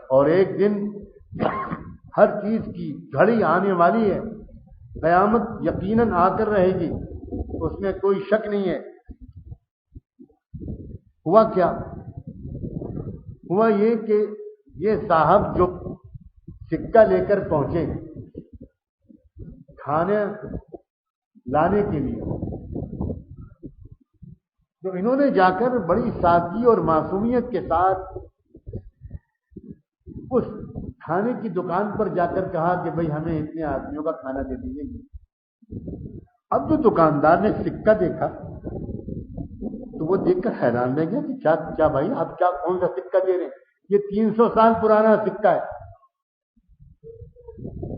اور ایک دن ہر چیز کی گھڑی آنے والی ہے، قیامت یقیناً آ کر رہے گی، اس میں کوئی شک نہیں ہے۔ ہوا کیا؟ ہوا یہ کہ یہ صاحب جو سکہ لے کر پہنچے کھانے لانے کے لیے، تو انہوں نے جا کر بڑی سادگی اور معصومیت کے ساتھ اس کھانے کی دکان پر جا کر کہا کہ بھئی ہمیں اتنے آدمیوں کا کھانا دے دیجیے۔ اب جو دکاندار نے سکہ دیکھا تو وہ دیکھ کر حیران رہ گیا کہ کیا بھائی آپ کیا کون سا سکہ دے رہے ہیں؟ یہ 300 سال پرانا سکہ ہے،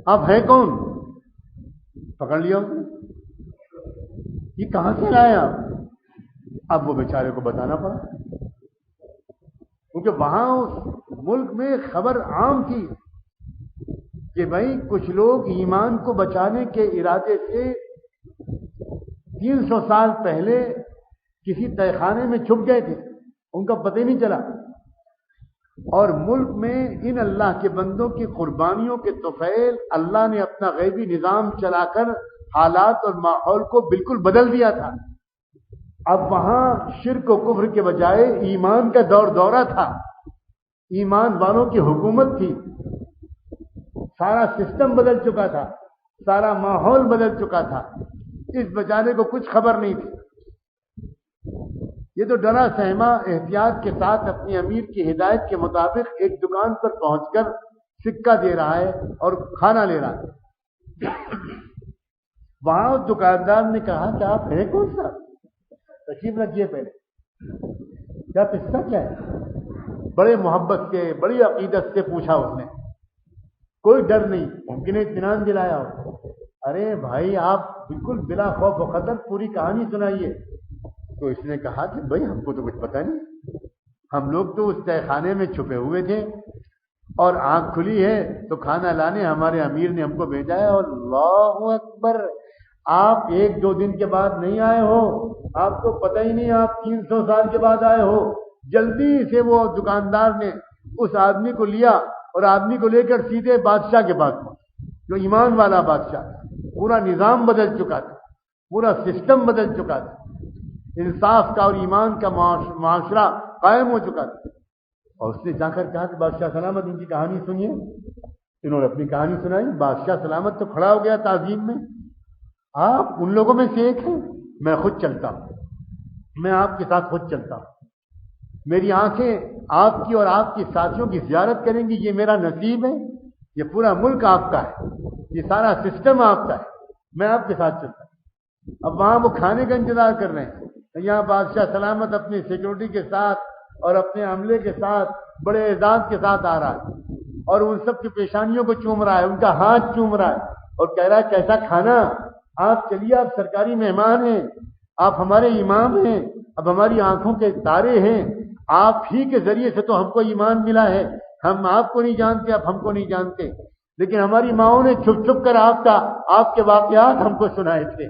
آپ ہیں کون؟ پکڑ لیا اس نے، یہ کہاں سے لائے آپ؟ اب وہ بیچارے کو بتانا پڑا، کیونکہ وہاں اس ملک میں خبر عام تھی کہ بھائی کچھ لوگ ایمان کو بچانے کے ارادے سے 300 سال پہلے کسی تہہ خانے میں چھپ گئے تھے، ان کا پتہ ہی نہیں چلا، اور ملک میں ان اللہ کے بندوں کی قربانیوں کے طفیل اللہ نے اپنا غیبی نظام چلا کر حالات اور ماحول کو بالکل بدل دیا تھا۔ اب وہاں شرک و کفر کے بجائے ایمان کا دورہ تھا، ایمان والوں کی حکومت تھی، سارا سسٹم بدل چکا تھا، سارا ماحول بدل چکا تھا، اس بیچارے کو کچھ خبر نہیں تھی۔ یہ تو ڈرا سہما احتیاط کے ساتھ اپنی امیر کی ہدایت کے مطابق ایک دکان پر پہنچ کر سکہ دے رہا ہے اور کھانا لے رہا ہے۔ وہاں دکاندار نے کہا کہ آپ ہیں کون سا؟ تشریف رکھیے پہلے، کیا قصہ کیا ہے؟ بڑے محبت سے بڑی عقیدت سے پوچھا اس نے، کوئی ڈر نہیں، ممکن ہے اطمینان دلایا ہو۔ ارے بھائی آپ بالکل بلا خوف و خطر پوری کہانی سنائیے۔ تو اس نے کہا کہ بھائی ہم کو تو کچھ پتہ نہیں، ہم لوگ تو اس تہہ خانے میں چھپے ہوئے تھے اور آنکھ کھلی ہے تو کھانا لانے ہمارے امیر نے ہم کو بھیجا ہے۔ اور اللہ اکبر، آپ 1-2 دن کے بعد نہیں آئے ہو، آپ کو پتہ ہی نہیں آپ 300 سال کے بعد آئے ہو۔ جلدی سے وہ دکاندار نے اس آدمی کو لیا اور آدمی کو لے کر سیدھے بادشاہ کے پاس پہنچا، جو ایمان والا بادشاہ تھا۔ پورا نظام بدل چکا تھا، پورا سسٹم بدل چکا تھا، انصاف کا اور ایمان کا معاشرہ قائم ہو چکا تھا۔ اور اس نے جا کر کہا کہ بادشاہ سلامت، ان کی کہانی سنیے۔ انہوں نے اپنی کہانی سنائی۔ بادشاہ سلامت تو کھڑا ہو گیا تعظیم میں، آپ ان لوگوں میں سے ایک ہیں، میں خود چلتا ہوں، میں آپ کے ساتھ خود چلتا ہوں، میری آنکھیں آپ کی اور آپ کی ساتھیوں کی زیارت کریں گی، یہ میرا نصیب ہے، یہ پورا ملک آپ کا ہے، یہ سارا سسٹم آپ کا ہے، میں آپ کے ساتھ چلتا ہوں۔ اب وہاں وہ کھانے کا انتظار کر رہے ہیں، یہاں بادشاہ سلامت اپنی سیکورٹی کے ساتھ اور اپنے عملے کے ساتھ بڑے اعزاز کے ساتھ آ رہا ہے اور ان سب کی پیشانیوں کو چوم رہا ہے، ان کا ہاتھ چوم رہا ہے اور کہہ رہا ہے کیسا کھانا، آپ چلیے، آپ سرکاری مہمان ہیں، آپ ہمارے امام ہیں، اب ہماری آنکھوں کے تارے ہیں، آپ ہی کے ذریعے سے تو ہم کو ایمان ملا ہے، ہم آپ کو نہیں جانتے، آپ ہم کو نہیں جانتے، لیکن ہماری ماؤں نے چھپ چھپ کر آپ کے واقعات ہم کو سنائے تھے،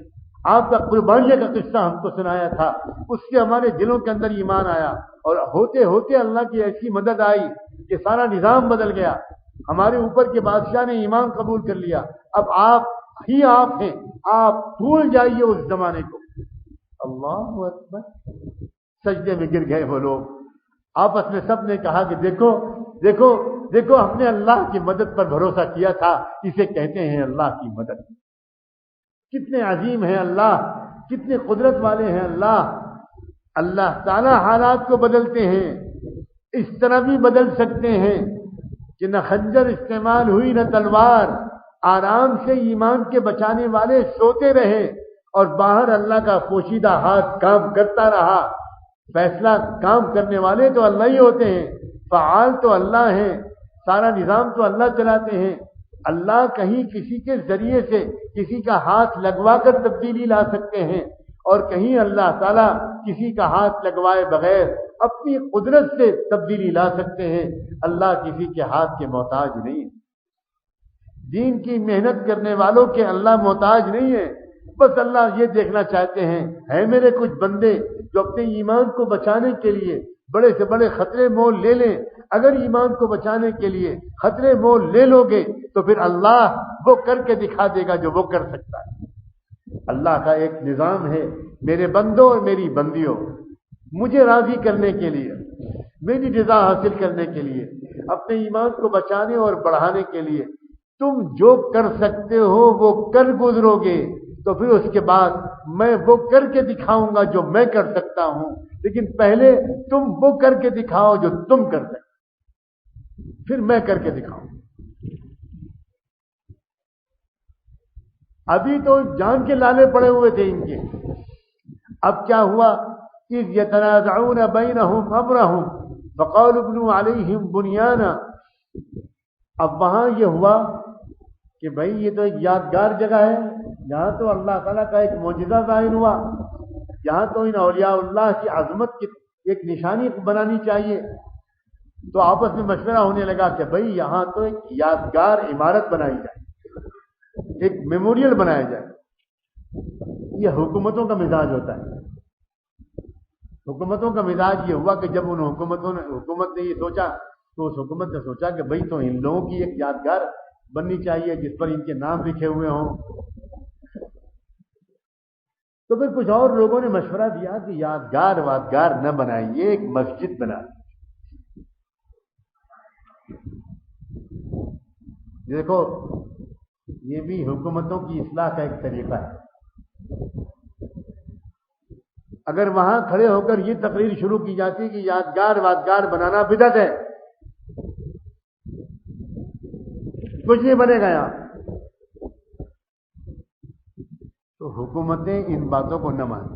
آپ کا قربانیہ کا قصہ ہم کو سنایا تھا، اس سے ہمارے دلوں کے اندر ایمان آیا، اور ہوتے ہوتے اللہ کی ایسی مدد آئی کہ سارا نظام بدل گیا، ہمارے اوپر کے بادشاہ نے ایمان قبول کر لیا، اب آپ ہی آپ ہیں، آپ بھول جائیے اس زمانے کو۔ اللہ اکبر، سجدے میں گر گئے وہ لوگ، آپس میں سب نے کہا کہ دیکھو دیکھو دیکھو، ہم نے اللہ کی مدد پر بھروسہ کیا تھا، اسے کہتے ہیں اللہ کی مدد۔ کتنے عظیم ہیں اللہ، کتنے قدرت والے ہیں اللہ۔ اللہ تعالی حالات کو بدلتے ہیں، اس طرح بھی بدل سکتے ہیں کہ نہ خنجر استعمال ہوئی نہ تلوار، آرام سے ایمان کے بچانے والے سوتے رہے اور باہر اللہ کا پوشیدہ ہاتھ کام کرتا رہا۔ فیصلہ کام کرنے والے تو اللہ ہی ہوتے ہیں، فعال تو اللہ ہیں، سارا نظام تو اللہ چلاتے ہیں۔ اللہ کہیں کسی کے ذریعے سے کسی کا ہاتھ لگوا کر تبدیلی لا سکتے ہیں، اور کہیں اللہ تعالیٰ کسی کا ہاتھ لگوائے بغیر اپنی قدرت سے تبدیلی لا سکتے ہیں۔ اللہ کسی کے ہاتھ کے محتاج نہیں ہے۔ دین کی محنت کرنے والوں کے اللہ محتاج نہیں ہے، بس اللہ یہ دیکھنا چاہتے ہیں، ہے میرے کچھ بندے جو اپنے ایمان کو بچانے کے لیے بڑے سے بڑے خطرے مول لے لیں، اگر ایمان کو بچانے کے لیے خطرے مول لے لو گے تو پھر اللہ وہ کر کے دکھا دے گا جو وہ کر سکتا ہے۔ اللہ کا ایک نظام ہے، میرے بندوں اور میری بندیوں، مجھے راضی کرنے کے لیے، میری رضا حاصل کرنے کے لیے، اپنے ایمان کو بچانے اور بڑھانے کے لیے تم جو کر سکتے ہو وہ کر گزرو گے تو پھر اس کے بعد میں وہ کر کے دکھاؤں گا جو میں کر سکتا ہوں، لیکن پہلے تم وہ کر کے دکھاؤ جو تم کر سکتے، پھر میں کر کے دکھاؤں۔ ابھی تو جان کے لالے پڑے ہوئے تھے ان کے، اب کیا ہوا؟ اذ یتنازعون بینہم امرہم فقالوا ابنوا علیہم بنیانا۔ اب وہاں یہ ہوا کہ بھائی یہ تو ایک یادگار جگہ ہے، یہاں تو اللہ تعالیٰ کا ایک معجزہ ظاہر ہوا، یہاں تو ان اولیاء اللہ کی عظمت کی ایک نشانی بنانی چاہیے۔ تو آپس میں مشورہ ہونے لگا کہ بھائی یہاں تو ایک یادگار عمارت بنائی جائے، ایک میموریل بنایا جائے۔ یہ حکومتوں کا مزاج ہوتا ہے۔ حکومتوں کا مزاج یہ ہوا کہ جب ان حکومت نے یہ سوچا تو اس حکومت نے سوچا کہ بھئی تو ان لوگوں کی ایک یادگار بننی چاہیے جس پر ان کے نام لکھے ہوئے ہوں۔ تو پھر کچھ اور لوگوں نے مشورہ دیا کہ یادگار نہ بنائیے، ایک مسجد بنا۔ دیکھو یہ بھی حکومتوں کی اصلاح کا ایک طریقہ ہے۔ اگر وہاں کھڑے ہو کر یہ تقریر شروع کی جاتی کہ یادگار بنانا بدعت ہے، کچھ نہیں بنے گا یہاں، تو حکومتیں ان باتوں کو نہ مانیں۔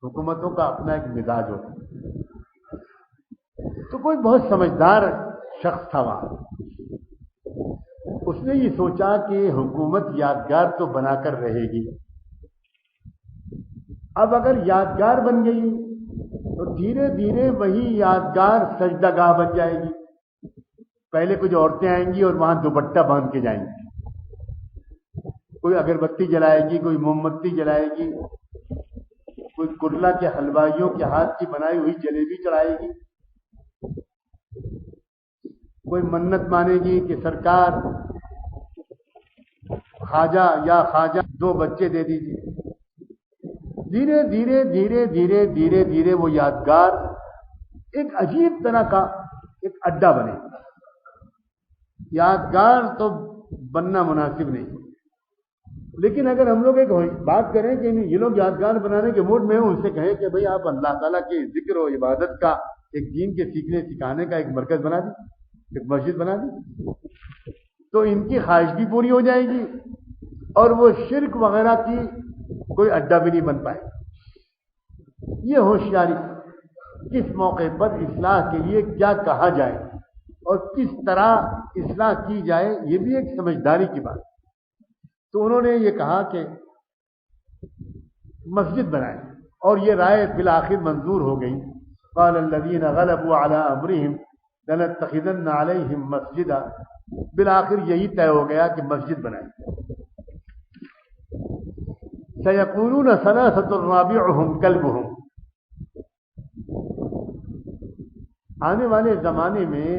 حکومتوں کا اپنا ایک مزاج ہوتا ہے۔ تو کوئی بہت سمجھدار شخص تھا وہاں، اس نے یہ سوچا کہ حکومت یادگار تو بنا کر رہے گی، اب اگر یادگار بن گئی تو دھیرے دھیرے وہی یادگار سجدہ گاہ بن جائے گی۔ پہلے کچھ عورتیں آئیں گی اور وہاں دوپٹہ باندھ کے جائیں گی، کوئی اگربتی جلائے گی، کوئی موم بتی جلائے گی، کوئی کرلا کے حلوائیوں کے ہاتھ کی بنائی ہوئی جلیبی چڑھائے گی، کوئی منت مانے گی کہ سرکار خواجہ یا خواجہ 2 بچے دے دیجیے۔ دھیرے دھیرے دھیرے دھیرے دھیرے دھیرے وہ یادگار ایک عجیب طرح کا ایک اڈا بنے۔ یادگار تو بننا مناسب نہیں، لیکن اگر ہم لوگ ایک بات کریں کہ یہ لوگ یادگار بنانے کے موڈ میں ہیں، ان سے کہیں کہ بھئی آپ اللہ تعالیٰ کے ذکر و عبادت کا ایک دین کے سیکھنے سکھانے کا ایک مرکز بنا دیں، ایک مسجد بنا دیں، تو ان کی خواہش بھی پوری ہو جائے گی اور وہ شرک وغیرہ کی کوئی اڈا بھی نہیں بن پائے۔ یہ ہوشیاری، کس موقع پر اصلاح کے لیے کیا کہا جائے اور کس طرح اصلاح کی جائے، یہ بھی ایک سمجھداری کی بات۔ تو انہوں نے یہ کہا کہ مسجد بنائیں، اور یہ رائے بالآخر منظور ہو گئی۔ قال الذين غلبوا على امرهم لنتخذن عليهم مسجدا، بالآخر یہی طے ہو گیا کہ مسجد بنائیں۔ سيقولون ثلاثة رابعهم كلبهم، آنے والے زمانے میں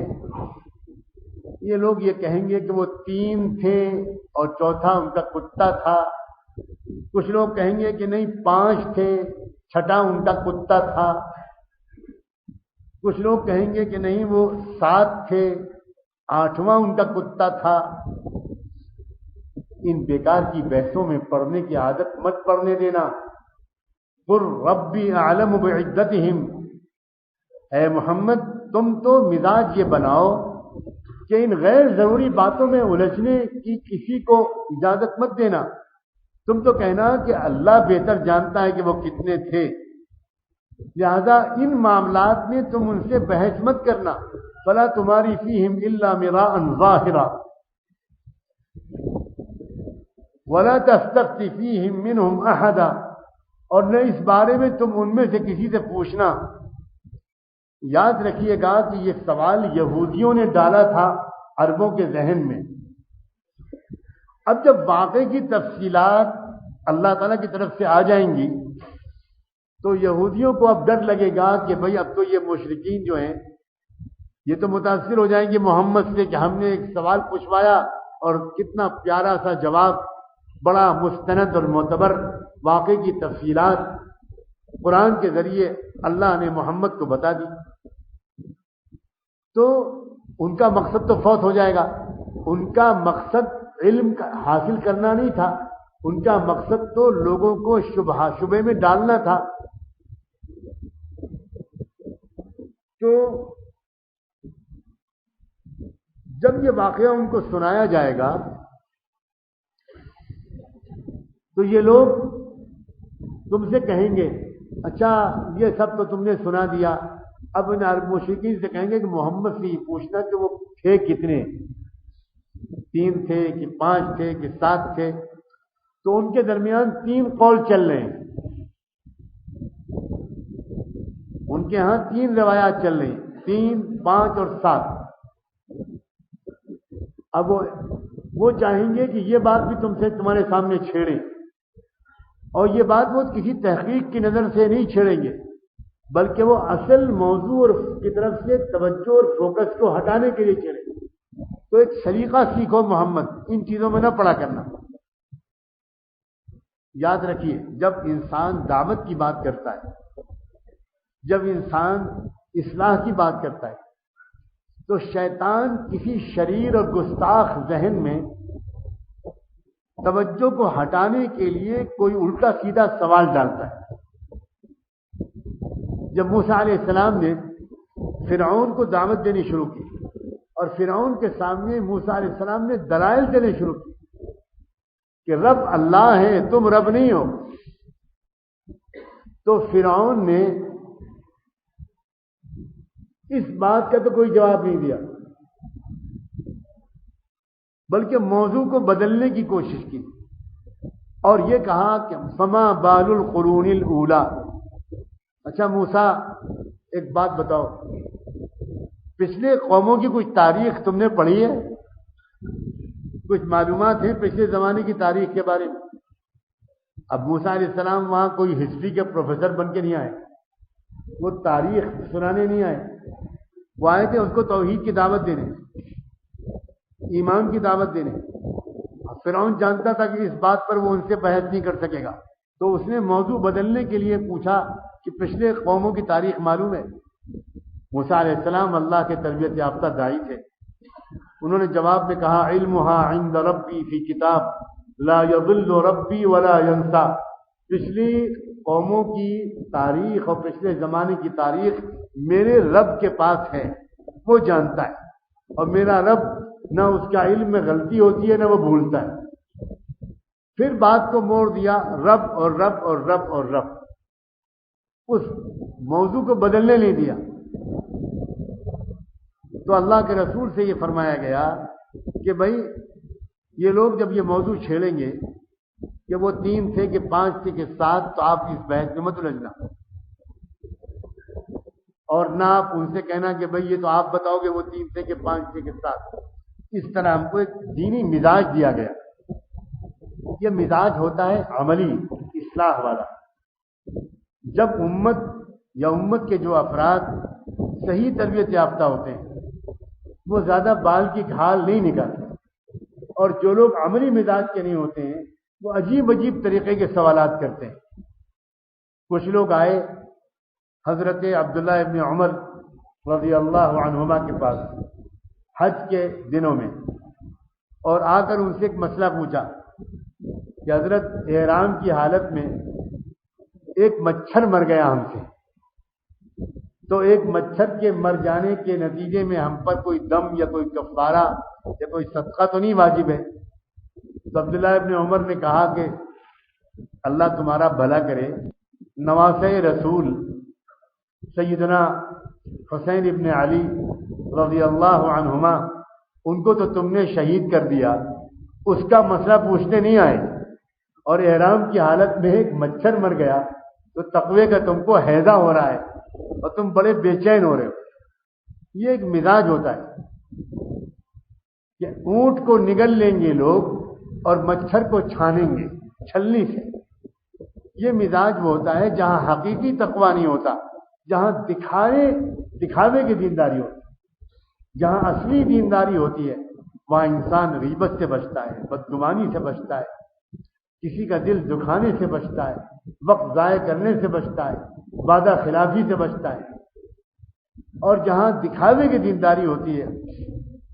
یہ لوگ یہ کہیں گے کہ وہ 3 تھے اور چوتھا ان کا کتا تھا، کچھ لوگ کہیں گے کہ نہیں 5 تھے، چھٹا ان کا کتا تھا، کچھ لوگ کہیں گے کہ نہیں وہ 7 تھے، 8واں ان کا کتا تھا۔ ان بیکار کی بحثوں میں پڑھنے کی عادت مت پڑنے دینا۔ قل ربی اعلم بعدتہم، اے محمد تم تو مزاج یہ بناؤ کہ ان غیر ضروری باتوں میں الجھنے کی کسی کو اجازت مت دینا۔ تم تو کہنا کہ اللہ بہتر جانتا ہے کہ وہ کتنے تھے، لہذا ان معاملات میں تم ان سے بحث مت کرنا۔ فلا تماری فیہم الا مراء ظاہرا ولا تستفت فیہم منہم احدا، اور نہ اس بارے میں تم ان میں سے کسی سے پوچھنا۔ یاد رکھیے گا کہ یہ سوال یہودیوں نے ڈالا تھا عربوں کے ذہن میں۔ اب جب واقعے کی تفصیلات اللہ تعالیٰ کی طرف سے آ جائیں گی تو یہودیوں کو اب ڈر لگے گا کہ بھئی اب تو یہ مشرکین جو ہیں یہ تو متاثر ہو جائیں گے محمد سے کہ ہم نے ایک سوال پوچھوایا اور کتنا پیارا سا جواب، بڑا مستند اور معتبر واقعے کی تفصیلات قرآن کے ذریعے اللہ نے محمد کو بتا دی، تو ان کا مقصد تو فوت ہو جائے گا۔ ان کا مقصد علم حاصل کرنا نہیں تھا، ان کا مقصد تو لوگوں کو شبہے میں ڈالنا تھا۔ تو جب یہ واقعہ ان کو سنایا جائے گا تو یہ لوگ تم سے کہیں گے اچھا یہ سب تو تم نے سنا دیا، اب ان مشرکین سے کہیں گے کہ محمد سے یہ پوچھنا کہ وہ تھے کتنے، 3 تھے کہ 5 تھے کہ 7 تھے؟ تو ان کے درمیان 3 قول چل رہے ہیں، ان کے ہاں 3 روایات چل رہی ہیں، 3، 5 اور 7۔ اب وہ چاہیں گے کہ یہ بات بھی تم سے تمہارے سامنے چھیڑیں، اور یہ بات وہ کسی تحقیق کی نظر سے نہیں چھیڑیں گے، بلکہ وہ اصل موضوع کی طرف سے توجہ اور فوکس کو ہٹانے کے لیے چھیڑیں گے۔ تو ایک سلیقہ سیکھو محمد، ان چیزوں میں نہ پڑا کرنا۔ یاد رکھیے جب انسان دعوت کی بات کرتا ہے، جب انسان اصلاح کی بات کرتا ہے، تو شیطان کسی شریر اور گستاخ ذہن میں توجہ کو ہٹانے کے لیے کوئی الٹا سیدھا سوال ڈالتا ہے۔ جب موسیٰ علیہ السلام نے فرعون کو دعوت دینی شروع کی اور فرعون کے سامنے موسیٰ علیہ السلام نے دلائل دینے شروع کی کہ رب اللہ ہے، تم رب نہیں ہو، تو فرعون نے اس بات کا تو کوئی جواب نہیں دیا، بلکہ موضوع کو بدلنے کی کوشش کی اور یہ کہا کہ فما بال القرون الاولی۔ اچھا موسیٰ ایک بات بتاؤ، پچھلے قوموں کی کچھ تاریخ تم نے پڑھی ہے؟ کچھ معلومات ہیں پچھلے زمانے کی تاریخ کے بارے میں؟ اب موسیٰ علیہ السلام وہاں کوئی ہسٹری کے پروفیسر بن کے نہیں آئے، وہ تاریخ سنانے نہیں آئے، وہ آئے تھے اس کو توحید کی دعوت دینے، ایمان کی دعوت دینے۔ فرعون جانتا تھا کہ اس بات پر وہ ان سے بحث نہیں کر سکے گا، تو اس نے موضوع بدلنے کے لیے پوچھا کہ پچھلے قوموں کی تاریخ معلوم ہے؟ موسیٰ علیہ السلام اللہ کے تربیت یافتہ داعی تھے، انہوں نے جواب میں کہا علمها عند ربی فی کتاب لا یضل ربی ولا ینسا۔ پچھلی قوموں کی تاریخ اور پچھلے زمانے کی تاریخ میرے رب کے پاس ہے، وہ جانتا ہے، اور میرا رب نہ اس کا علم میں غلطی ہوتی ہے نہ وہ بھولتا ہے۔ پھر بات کو موڑ دیا رب اور رب اور رب اور رب، اس موضوع کو بدلنے نہیں دیا۔ تو اللہ کے رسول سے یہ فرمایا گیا کہ بھائی یہ لوگ جب یہ موضوع چھیڑیں گے کہ وہ 3 تھے کہ 5 تھے کہ 7، تو آپ اس بحث میں مت الجھنا، اور نہ آپ ان سے کہنا کہ بھائی یہ تو آپ بتاؤ گے وہ 3 تھے کہ 5 تھے کہ 7۔ اس طرح ہم کو ایک دینی مزاج دیا گیا، یہ مزاج ہوتا ہے عملی اصلاح والا۔ جب امت یا امت کے جو افراد صحیح تربیت یافتہ ہوتے ہیں وہ زیادہ بال کی گھال نہیں نکالتے، اور جو لوگ عملی مزاج کے نہیں ہوتے ہیں وہ عجیب عجیب طریقے کے سوالات کرتے ہیں۔ کچھ لوگ آئے حضرت عبداللہ ابن عمر رضی اللہ عنہما کے پاس حج کے دنوں میں، اور آ کر ان سے ایک مسئلہ پوچھا کہ حضرت احرام کی حالت میں ایک مچھر مر گیا ہم سے، تو ایک مچھر کے مر جانے کے نتیجے میں ہم پر کوئی دم یا کوئی کفارہ یا کوئی صدقہ تو نہیں واجب ہے؟ تو عبداللہ ابن عمر نے کہا کہ اللہ تمہارا بھلا کرے، نواسۂ رسول سیدنا حسین ابن علی رضی اللہ عنہما ان کو تو تم نے شہید کر دیا، اس کا مسئلہ پوچھنے نہیں آئے، اور احرام کی حالت میں ایک مچھر مر گیا تو تقوی کا تم کو ہیضہ ہو رہا ہے اور تم بڑے بے چین ہو رہے ہو۔ یہ ایک مزاج ہوتا ہے کہ اونٹ کو نگل لیں گے لوگ اور مچھر کو چھانیں گے چھلنی سے، یہ مزاج وہ ہوتا ہے جہاں حقیقی تقویٰ نہیں ہوتا، جہاں دکھاوے کی دینداری ہوتی ہے۔ جہاں اصلی دینداری ہوتی ہے وہاں انسان غیبت سے بچتا ہے، بدگمانی سے بچتا ہے، کسی کا دل دکھانے سے بچتا ہے، وقت ضائع کرنے سے بچتا ہے، وعدہ خلافی سے بچتا ہے۔ اور جہاں دکھاوے کی دینداری ہوتی ہے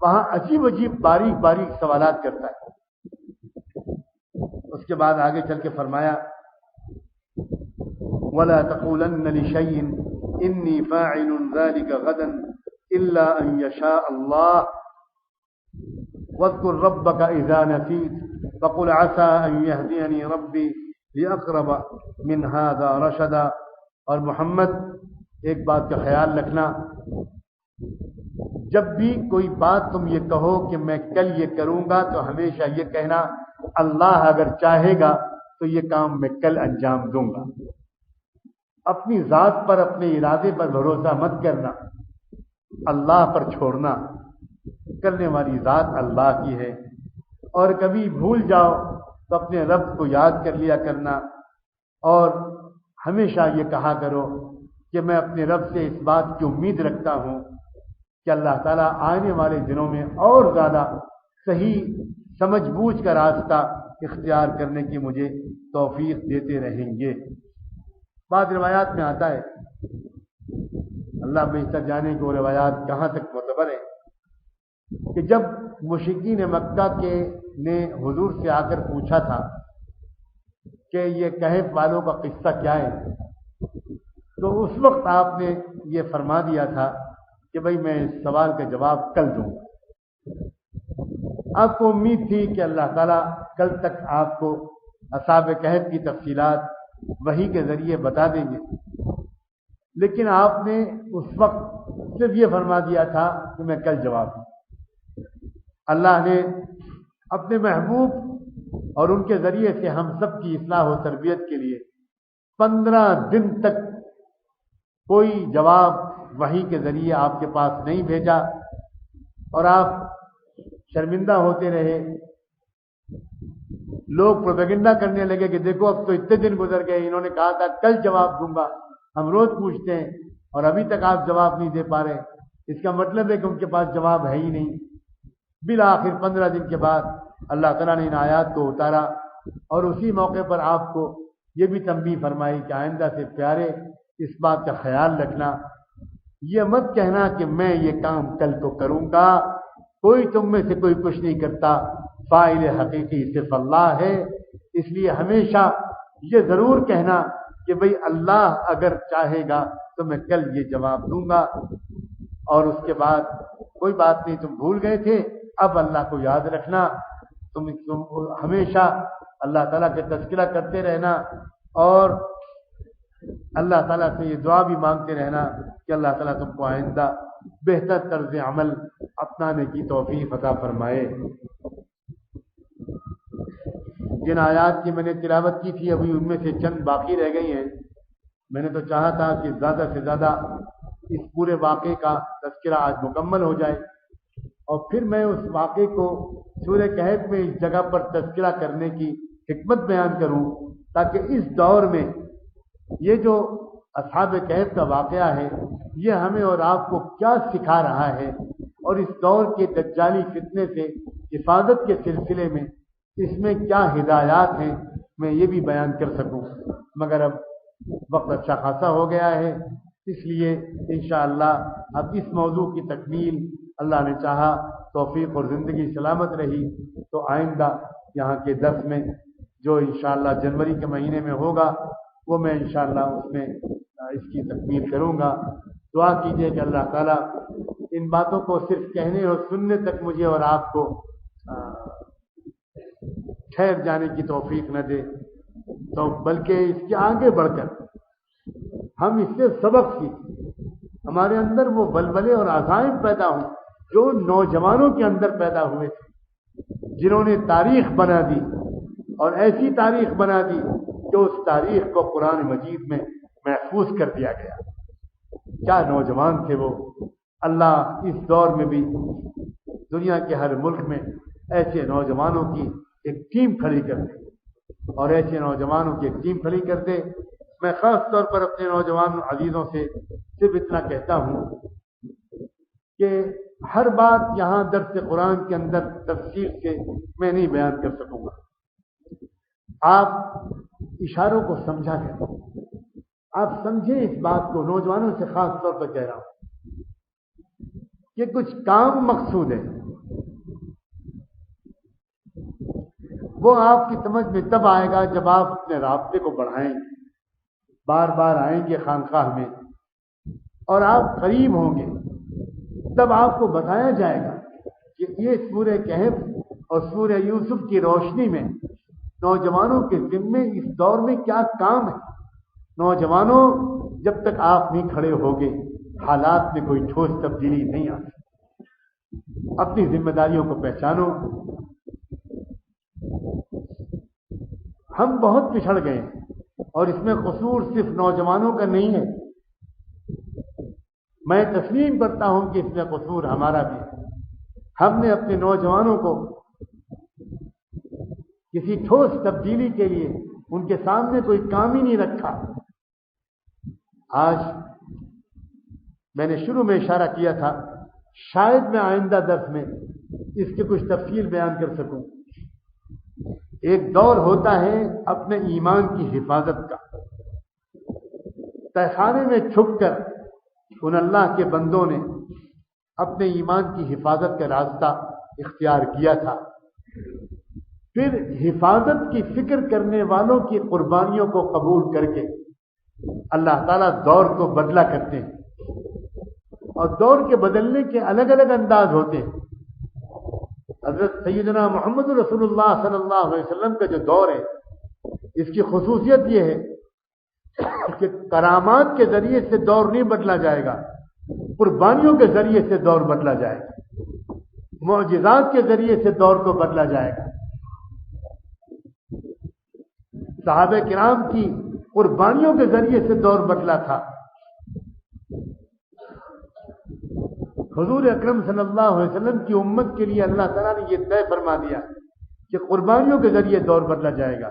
وہاں عجیب عجیب باریک باریک سوالات کرتا ہے۔ اس کے بعد آگے چل کے فرمایا وَلَا تَقُولَنَّ لِشَيْءٍ إِنِّي فَاعِلٌ ذَلِكَ غَدًا إِلَّا أَن يَشَاءَ اللَّهُ وَاذْكُر رَّبَّكَ إِذَا نَسِيتَ وَقُلْ عَسَىٰ أَن يَهْدِيَنِي رَبِّي لِأَقْرَبَ مِنْ هَٰذَا رَشَدًا۔ اور محمد ایک بات کا خیال رکھنا، جب بھی کوئی بات تم یہ کہو کہ میں کل یہ کروں گا تو ہمیشہ یہ کہنا اللہ اگر چاہے گا تو یہ کام میں کل انجام دوں گا۔ اپنی ذات پر، اپنے ارادے پر بھروسہ مت کرنا، اللہ پر چھوڑنا۔ کرنے والی ذات اللہ کی ہے، اور کبھی بھول جاؤ تو اپنے رب کو یاد کر لیا کرنا، اور ہمیشہ یہ کہا کرو کہ میں اپنے رب سے اس بات کی امید رکھتا ہوں کہ اللہ تعالیٰ آنے والے دنوں میں اور زیادہ صحیح سمجھ بوجھ کا راستہ اختیار کرنے کی مجھے توفیق دیتے رہیں گے۔ بعض روایات میں آتا ہے، اللہ بہتر جانے کو روایات کہاں تک معتبر ہے، کہ جب مشرکین مکہ کے نے حضور سے آ کر پوچھا تھا کہ یہ کہف والوں کا قصہ کیا ہے، تو اس وقت آپ نے یہ فرما دیا تھا کہ بھئی میں اس سوال کا جواب کل دوں گا۔ آپ کو امید تھی کہ اللہ تعالیٰ کل تک آپ کو اصحاب کہف کی تفصیلات وحی کے ذریعے بتا دیں گے، لیکن آپ نے اس وقت صرف یہ فرما دیا تھا کہ میں کل جواب دوں۔ اللہ نے اپنے محبوب اور ان کے ذریعے سے ہم سب کی اصلاح و تربیت کے لیے 15 دن تک کوئی جواب وحی کے ذریعے آپ کے پاس نہیں بھیجا، اور آپ شرمندہ ہوتے رہے۔ لوگ پروپیگنڈا کرنے لگے کہ دیکھو اب تو اتنے دن گزر گئے، انہوں نے کہا تھا کل جواب دوں گا، ہم روز پوچھتے ہیں اور ابھی تک آپ جواب نہیں دے پا رہے، اس کا مطلب ہے کہ ان کے پاس جواب ہے ہی نہیں۔ بالآخر 15 دن کے بعد اللہ تعالیٰ نے ان آیات کو اتارا، اور اسی موقع پر آپ کو یہ بھی تنبیہ فرمائی کہ آئندہ سے پیارے اس بات کا خیال رکھنا، یہ مت کہنا کہ میں یہ کام کل کو کروں گا، کوئی تم میں سے کوئی کچھ نہیں کرتا، فاعل حقیقی صرف اللہ ہے۔ اس لیے ہمیشہ یہ ضرور کہنا کہ بھئی اللہ اگر چاہے گا تو میں کل یہ جواب دوں گا، اور اس کے بعد کوئی بات نہیں، تم بھول گئے تھے، اب اللہ کو یاد رکھنا، تم ہمیشہ اللہ تعالیٰ کا تذکرہ کرتے رہنا، اور اللہ تعالیٰ سے یہ دعا بھی مانگتے رہنا کہ اللہ تعالیٰ تم کو آئندہ بہتر طرز عمل اپنانے کی توفیق عطا فرمائے۔ جن آیات کی میں نے تلاوت کی تھی ابھی ان میں سے چند باقی رہ گئی ہیں۔ میں نے تو چاہا تھا کہ زیادہ سے زیادہ اس پورے واقعے کا تذکرہ آج مکمل ہو جائے، اور پھر میں اس واقعے کو سورہ کہف میں اس جگہ پر تذکرہ کرنے کی حکمت بیان کروں، تاکہ اس دور میں یہ جو اصحاب کہف کا واقعہ ہے یہ ہمیں اور آپ کو کیا سکھا رہا ہے، اور اس دور کے دجالی فتنے سے حفاظت کے سلسلے میں اس میں کیا ہدایات ہیں، میں یہ بھی بیان کر سکوں۔ مگر اب وقت اچھا خاصا ہو گیا ہے، اس لیے انشاءاللہ اب اس موضوع کی تکمیل اللہ نے چاہا، توفیق اور زندگی سلامت رہی تو آئندہ یہاں کے درس میں جو انشاءاللہ جنوری کے مہینے میں ہوگا وہ میں انشاءاللہ اس میں اس کی تکمیل کروں گا۔ دعا کیجئے کہ اللہ تعالیٰ ان باتوں کو صرف کہنے اور سننے تک مجھے اور آپ کو ٹھہر جانے کی توفیق نہ دے، تو بلکہ اس کے آگے بڑھ کر ہم اس سے سبق سیکھیں، ہمارے اندر وہ بلبلے اور عزائم پیدا ہوں جو نوجوانوں کے اندر پیدا ہوئے تھے، جنہوں نے تاریخ بنا دی، اور ایسی تاریخ بنا دی کہ اس تاریخ کو قرآن مجید میں محفوظ کر دیا گیا۔ کیا نوجوان تھے وہ! اللہ اس دور میں بھی دنیا کے ہر ملک میں ایسے نوجوانوں کی ایک ٹیم کھڑی کر دے، اور ایسے نوجوانوں کی ایک ٹیم کھڑی کر دے۔ میں خاص طور پر اپنے نوجوان عزیزوں سے صرف اتنا کہتا ہوں کہ ہر بات یہاں درس قرآن کے اندر تفصیل سے میں نہیں بیان کر سکوں گا۔ آپ اشاروں کو سمجھا کریں، آپ سمجھیں اس بات کو، نوجوانوں سے خاص طور پر کہہ رہا ہوں کہ کچھ کام مقصود ہے، وہ آپ کی سمجھ میں تب آئے گا جب آپ اپنے رابطے کو بڑھائیں گے، بار بار آئیں گے خانقاہ میں اور آپ قریب ہوں گے، تب آپ کو بتایا جائے گا کہ یہ سورہ کہف اور سورہ یوسف کی روشنی میں نوجوانوں کے ذمے اس دور میں کیا کام ہے۔ نوجوانوں، جب تک آپ نہیں کھڑے ہوگے حالات میں کوئی ٹھوس تبدیلی نہیں آ سکتی۔ اپنی ذمہ داریوں کو پہچانو۔ ہم بہت پچھڑ گئے اور اس میں قصور صرف نوجوانوں کا نہیں ہے، میں تسلیم کرتا ہوں کہ اس میں قصور ہمارا بھی ہے۔ ہم نے اپنے نوجوانوں کو کسی ٹھوس تبدیلی کے لیے ان کے سامنے کوئی کام ہی نہیں رکھا۔ آج میں نے شروع میں اشارہ کیا تھا، شاید میں آئندہ درس میں اس کی کچھ تفصیل بیان کر سکوں۔ ایک دور ہوتا ہے اپنے ایمان کی حفاظت کا۔ تہخانے میں چھپ کر ان اللہ کے بندوں نے اپنے ایمان کی حفاظت کا راستہ اختیار کیا تھا، پھر حفاظت کی فکر کرنے والوں کی قربانیوں کو قبول کر کے اللہ تعالیٰ دور کو بدلا کرتے ہیں، اور دور کے بدلنے کے الگ الگ انداز ہوتے ہیں۔ حضرت سیدنا محمد رسول اللہ صلی اللہ علیہ وسلم کا جو دور ہے، اس کی خصوصیت یہ ہے کہ کرامات کے ذریعے سے دور نہیں بدلا جائے گا، قربانیوں کے ذریعے سے دور بدلا جائے گا، معجزات کے ذریعے سے دور کو بدلا جائے گا۔ صحابہ کرام کی قربانیوں کے ذریعے سے دور بدلا تھا۔ حضور اکرم صلی اللہ علیہ وسلم کی امت کے لیے اللہ تعالیٰ نے یہ طے فرما دیا کہ قربانیوں کے ذریعے دور بدلا جائے گا۔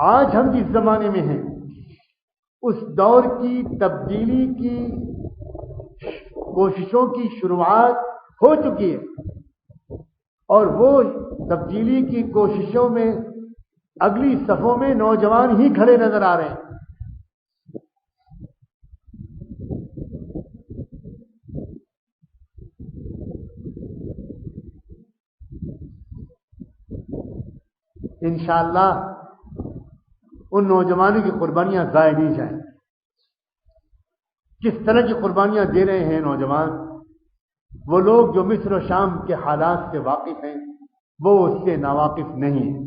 آج ہم جس زمانے میں ہیں، اس دور کی تبدیلی کی کوششوں کی شروعات ہو چکی ہے، اور وہ تبدیلی کی کوششوں میں اگلی صفوں میں نوجوان ہی کھڑے نظر آ رہے ہیں۔ انشاءاللہ ان نوجوانوں کی قربانیاں ضائع نہیں جائیں۔ کس طرح کی قربانیاں دے رہے ہیں نوجوان؟ وہ لوگ جو مصر و شام کے حالات سے واقف ہیں، وہ اس سے ناواقف نہیں ہیں۔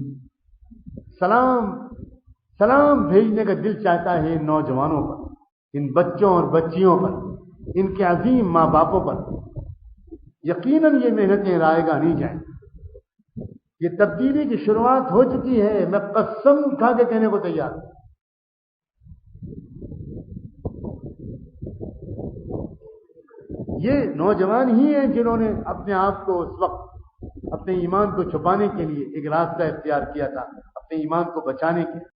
سلام بھیجنے کا دل چاہتا ہے ان نوجوانوں پر، ان بچوں اور بچیوں پر، ان کے عظیم ماں باپوں پر۔ یقیناً یہ محنتیں رائے گاہ نہیں جائیں۔ یہ تبدیلی کی شروعات ہو چکی ہے، میں قسم اٹھا کے کہنے کو تیار ہوں۔ یہ نوجوان ہی ہیں جنہوں نے اپنے آپ کو اس وقت اپنے ایمان کو چھپانے کے لیے ایک راستہ اختیار کیا تھا، اپنے ایمان کو بچانے کے لیے۔